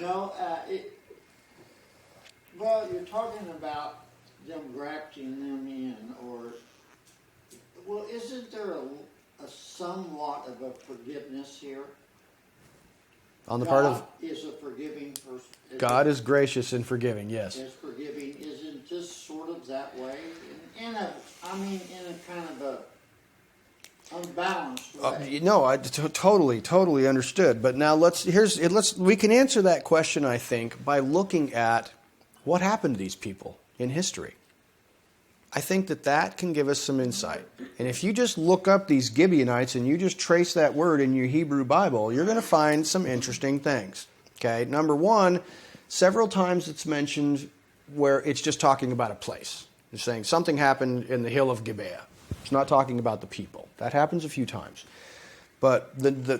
No, well, you're talking about them grafting them in, well, isn't there a somewhat of a forgiveness here? On the part of God is a forgiving person. God is gracious and forgiving, yes. Is forgiving. Isn't just sort of that way? In a kind of a unbalanced way. I totally understood. But now we can answer that question, I think, by looking at what happened to these people in history. I think that can give us some insight. And if you just look up these Gibeonites and you just trace that word in your Hebrew Bible, you're going to find some interesting things. Okay, number one, several times it's mentioned where it's just talking about a place. It's saying something happened in the hill of Gibeah. It's not talking about the people. That happens a few times. But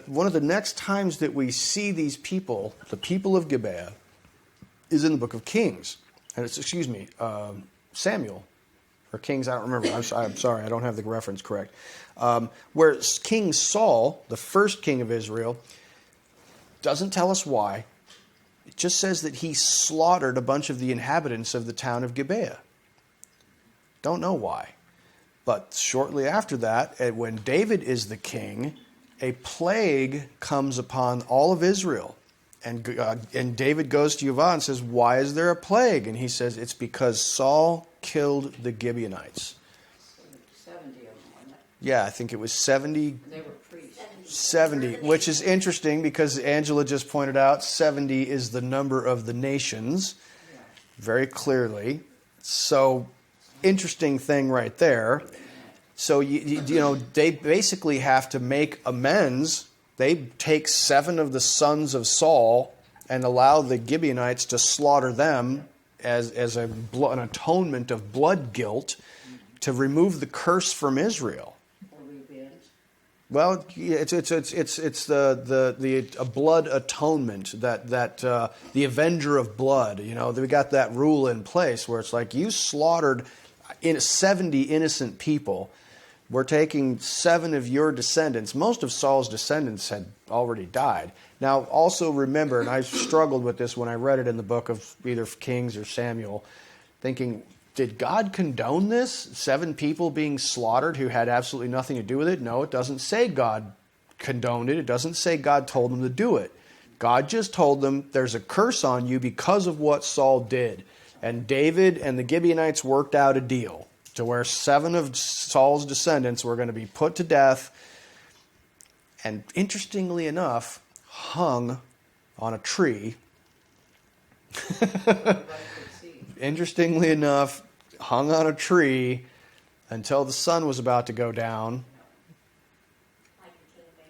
one of the next times that we see these people, the people of Gibeah, is in the book of Kings. And it's, Samuel. Or Kings, I don't remember. I'm sorry, I don't have the reference correct. Where King Saul, the first king of Israel, doesn't tell us why. It just says that he slaughtered a bunch of the inhabitants of the town of Gibeah. Don't know why. But shortly after that, when David is the king, a plague comes upon all of Israel. And David goes to Yavah and says, why is there a plague? And he says, it's because Saul killed the Gibeonites. 70 of them, wasn't it? Yeah, I think it was 70. They were priests. 70, which is interesting because Angela just pointed out 70 is the number of the nations, very clearly. So, interesting thing right there. So, they basically have to make amends. They take 7 of the sons of Saul and allow the Gibeonites to slaughter them as an atonement of blood guilt to remove the curse from Israel. Or revenge. Well, it's a blood atonement that the avenger of blood. We got that rule in place where it's like you slaughtered 70 innocent people. We're taking 7 of your descendants. Most of Saul's descendants had already died. Now, also remember, and I struggled with this when I read it in the book of either Kings or Samuel, thinking, did God condone this? 7 people being slaughtered who had absolutely nothing to do with it? No, it doesn't say God condoned it. It doesn't say God told them to do it. God just told them there's a curse on you because of what Saul did. And David and the Gibeonites worked out a deal to where 7 of Saul's descendants were going to be put to death and, interestingly enough, hung on a tree. Interestingly enough, hung on a tree until the sun was about to go down.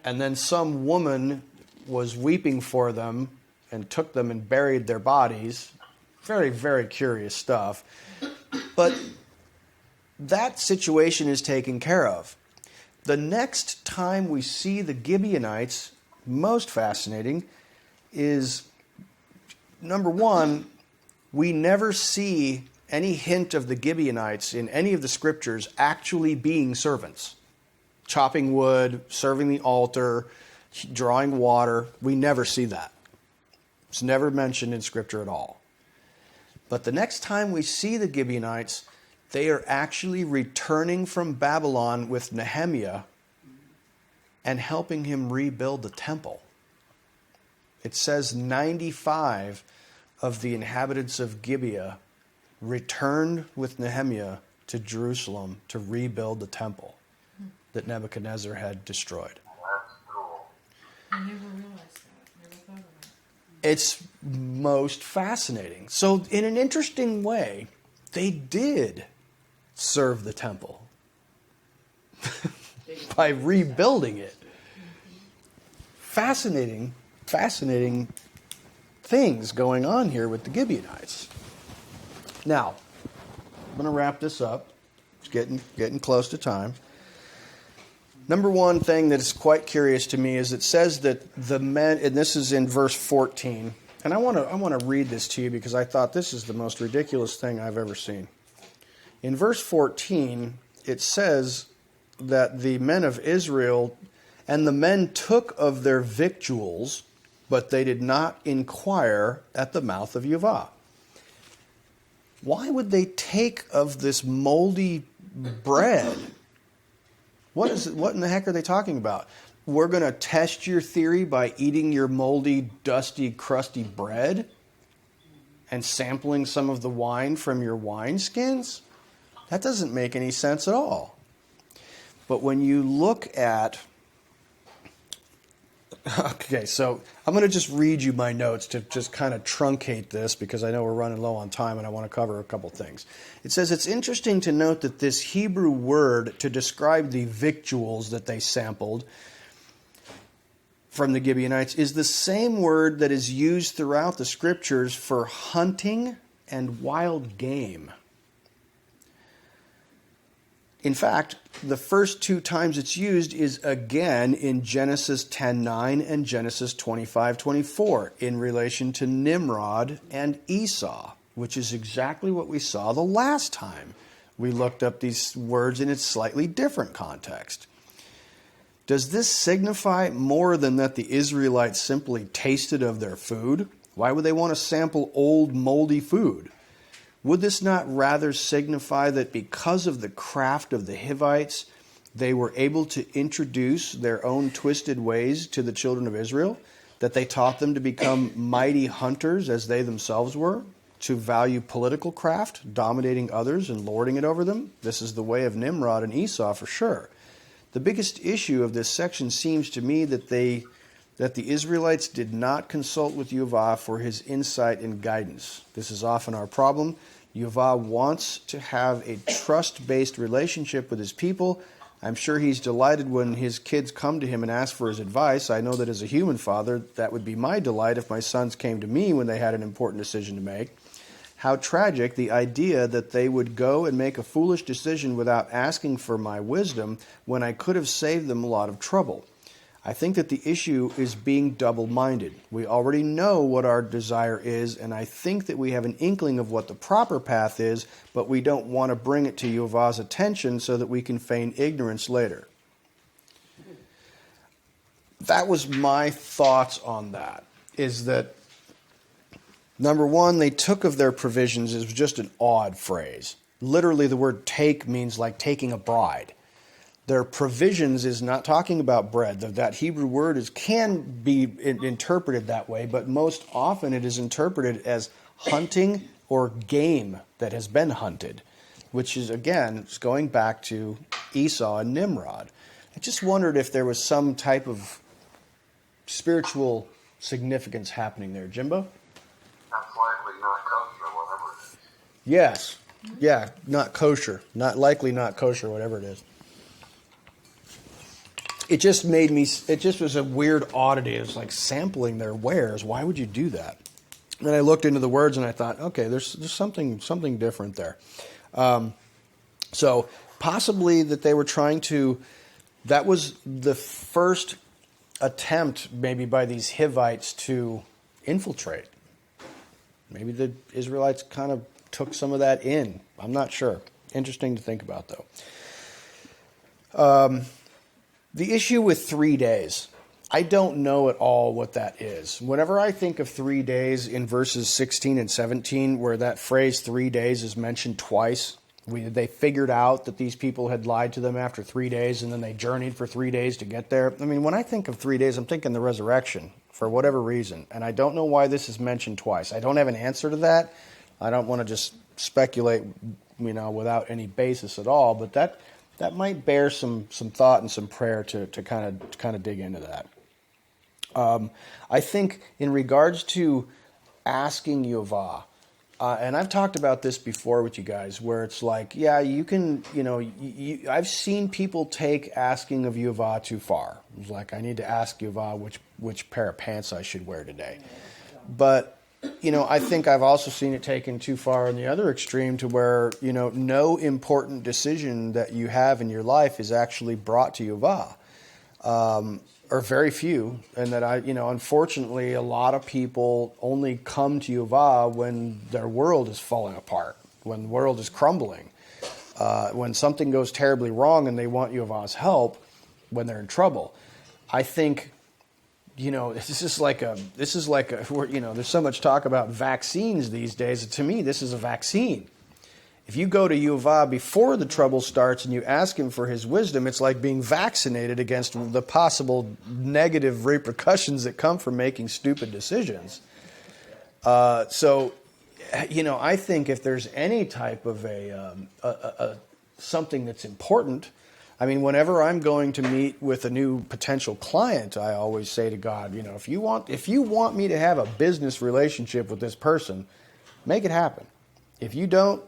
And then some woman was weeping for them and took them and buried their bodies. Very, very curious stuff. But that situation is taken care of. The next time we see the Gibeonites, most fascinating, is, number one, we never see any hint of the Gibeonites in any of the scriptures actually being servants. Chopping wood, serving the altar, drawing water. We never see that. It's never mentioned in scripture at all. But the next time we see the Gibeonites, they are actually returning from Babylon with Nehemiah and helping him rebuild the temple. It says 95 of the inhabitants of Gibeah returned with Nehemiah to Jerusalem to rebuild the temple that Nebuchadnezzar had destroyed. That's cool. I never realized that. Never thought of that. It's most fascinating. So in an interesting way, they did serve the temple by rebuilding it. Fascinating things going on here with the Gibeonites. Now, I'm going to wrap this up. It's getting close to time. Number one thing that is quite curious to me is it says that the men, and this is in verse 14, and I want to read this to you because I thought this is the most ridiculous thing I've ever seen. In verse 14, it says that the men of Israel and the men took of their victuals, but they did not inquire at the mouth of Yahweh. Why would they take of this moldy bread? What in the heck are they talking about? We're going to test your theory by eating your moldy, dusty, crusty bread and sampling some of the wine from your wineskins? That doesn't make any sense at all. But when you look at... Okay, so I'm going to just read you my notes to just kind of truncate this because I know we're running low on time and I want to cover a couple things. It says it's interesting to note that this Hebrew word to describe the victuals that they sampled from the Gibeonites is the same word that is used throughout the scriptures for hunting and wild game. In fact, the first two times it's used is again in Genesis 10:9 and Genesis 25:24 in relation to Nimrod and Esau, which is exactly what we saw the last time we looked up these words in its slightly different context. Does this signify more than that the Israelites simply tasted of their food? Why would they want to sample old, moldy food? Would this not rather signify that because of the craft of the Hivites, they were able to introduce their own twisted ways to the children of Israel? That they taught them to become mighty hunters as they themselves were? To value political craft, dominating others and lording it over them? This is the way of Nimrod and Esau for sure. The biggest issue of this section seems to me that the Israelites did not consult with Yahweh for his insight and guidance. This is often our problem. Yahweh wants to have a trust-based relationship with his people. I'm sure he's delighted when his kids come to him and ask for his advice. I know that as a human father, that would be my delight if my sons came to me when they had an important decision to make. How tragic the idea that they would go and make a foolish decision without asking for my wisdom when I could have saved them a lot of trouble. I think that the issue is being double-minded. We already know what our desire is, and I think that we have an inkling of what the proper path is, but we don't want to bring it to Yahweh's attention so that we can feign ignorance later. That was my thoughts on that, is that, number one, they took of their provisions is just an odd phrase. Literally, the word take means like taking a bride. Their provisions is not talking about bread. That Hebrew word can be interpreted that way, but most often it is interpreted as hunting or game that has been hunted, which is, again, going back to Esau and Nimrod. I just wondered if there was some type of spiritual significance happening there. Jimbo? That's likely not kosher, whatever it is. Yes. Yeah, not kosher. Not likely not kosher, whatever it is. It just was a weird oddity. It was like sampling their wares. Why would you do that? Then I looked into the words and I thought, okay, there's something different there. So possibly that they were trying to, that was the first attempt maybe by these Hivites to infiltrate. Maybe the Israelites kind of took some of that in. I'm not sure. Interesting to think about, though. The issue with 3 days, I don't know at all what that is. Whenever I think of 3 days in verses 16 and 17, where that phrase 3 days is mentioned twice, they figured out that these people had lied to them after 3 days, and then they journeyed for 3 days to get there. I mean, when I think of 3 days, I'm thinking the resurrection, for whatever reason. And I don't know why this is mentioned twice. I don't have an answer to that. I don't want to just speculate without any basis at all. But that might bear some thought and some prayer to kind of dig into that. I think in regards to asking Yehovah, and I've talked about this before with you guys, where it's like, yeah, you can, I've seen people take asking of Yehovah too far. It's like, I need to ask Yehovah which pair of pants I should wear today. But, I think I've also seen it taken too far in the other extreme to where, no important decision that you have in your life is actually brought to Yehovah. Or very few, and that unfortunately, a lot of people only come to Yehovah when their world is falling apart, when the world is crumbling, when something goes terribly wrong, and they want Yehovah's help when they're in trouble. I think, this is like there's so much talk about vaccines these days. To me, this is a vaccine. If you go to Yehovah before the trouble starts and you ask him for his wisdom, it's like being vaccinated against the possible negative repercussions that come from making stupid decisions. So, I think if there's any type of something that's important, whenever I'm going to meet with a new potential client, I always say to God, if you want me to have a business relationship with this person, make it happen. If you don't,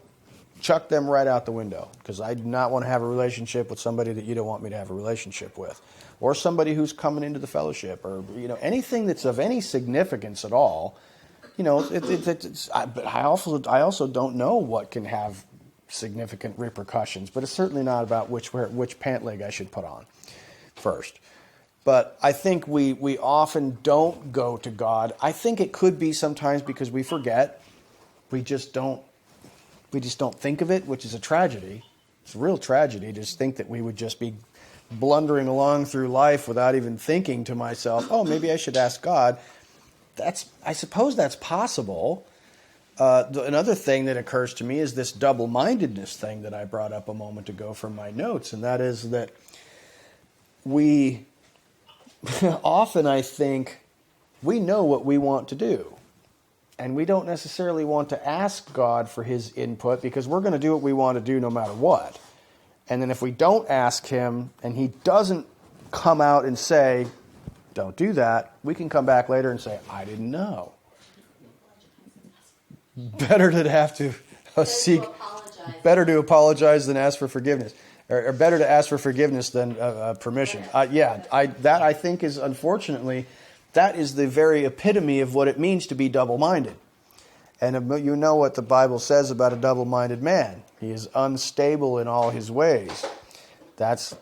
chuck them right out the window, because I do not want to have a relationship with somebody that you don't want me to have a relationship with, or somebody who's coming into the fellowship, or anything that's of any significance at all. But I also don't know what can have significant repercussions, but it's certainly not about which pant leg I should put on first. But I think we often don't go to God. I think it could be sometimes because we forget. We just don't think of it, which is a tragedy. It's a real tragedy to just think that we would just be blundering along through life without even thinking to myself, oh, maybe I should ask God. I suppose that's possible. Another thing that occurs to me is this double-mindedness thing that I brought up a moment ago from my notes, and that is that we often, I think, we know what we want to do. And we don't necessarily want to ask God for his input because we're going to do what we want to do no matter what. And then if we don't ask him and he doesn't come out and say, don't do that, we can come back later and say, I didn't know. Better to apologize than ask for forgiveness. Or better to ask for forgiveness than permission. I think is, unfortunately, that is the very epitome of what it means to be double-minded. And you know what the Bible says about a double-minded man. He is unstable in all his ways.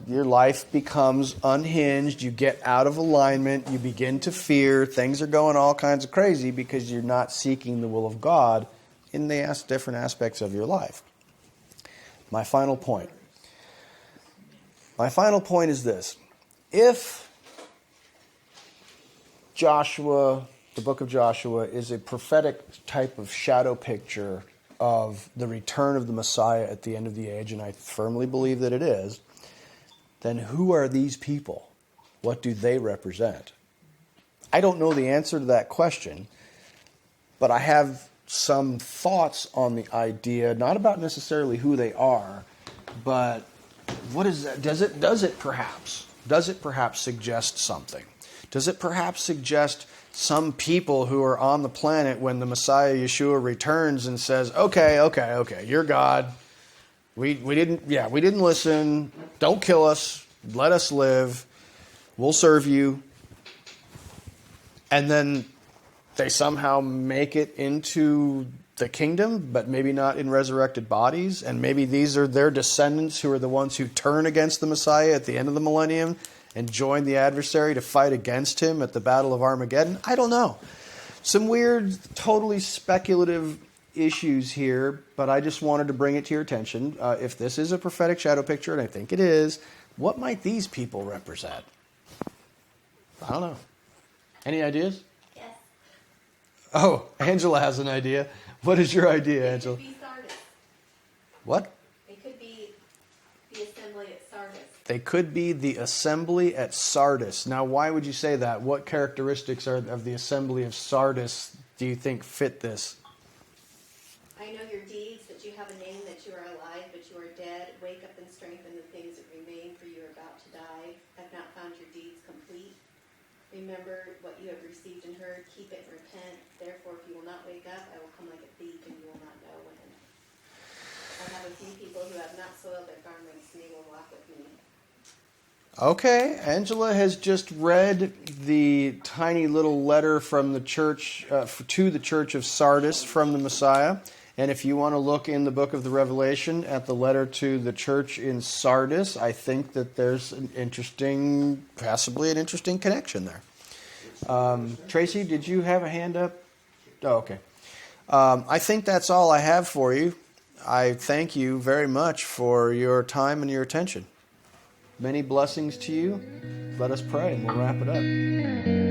Your life becomes unhinged. You get out of alignment. You begin to fear. Things are going all kinds of crazy because you're not seeking the will of God in the different aspects of your life. My final point. My final point is this. If Joshua, the book of Joshua, is a prophetic type of shadow picture of the return of the Messiah at the end of the age, and I firmly believe that it is, then who are these people? What do they represent? I don't know the answer to that question, but I have some thoughts on the idea, not about necessarily who they are, but what is that? Does it perhaps suggest something? Does it perhaps suggest some people who are on the planet when the Messiah Yeshua returns and says, okay, you're God. We didn't listen. Don't kill us. Let us live. We'll serve you. And then they somehow make it into the kingdom, but maybe not in resurrected bodies. And maybe these are their descendants who are the ones who turn against the Messiah at the end of the millennium and join the adversary to fight against him at the Battle of Armageddon. I don't know. Some weird, totally speculative issues here, but I just wanted to bring it to your attention. If this is a prophetic shadow picture, and I think it is, what might these people represent? I don't know. Any ideas? Yes. Oh, Angela has an idea. What is your idea, Angela? It could be Sardis. What? It could be the assembly at Sardis. They could be the assembly at Sardis. Now, why would you say that? What characteristics of the assembly of Sardis do you think fit this? I know your deeds, that you have a name, that you are Remember what you have received and heard, keep it and repent. Therefore, if you will not wake up, I will come like a thief, and you will not know when. I have a few people who have not soiled their garments, and they will walk with me. Okay, Angela has just read the tiny little letter from the church to the church of Sardis from the Messiah. And if you want to look in the book of the Revelation at the letter to the church in Sardis, I think that there's possibly an interesting connection there. Tracy, did you have a hand up? Oh, okay. I think that's all I have for you. I thank you very much for your time and your attention. Many blessings to you. Let us pray and we'll wrap it up.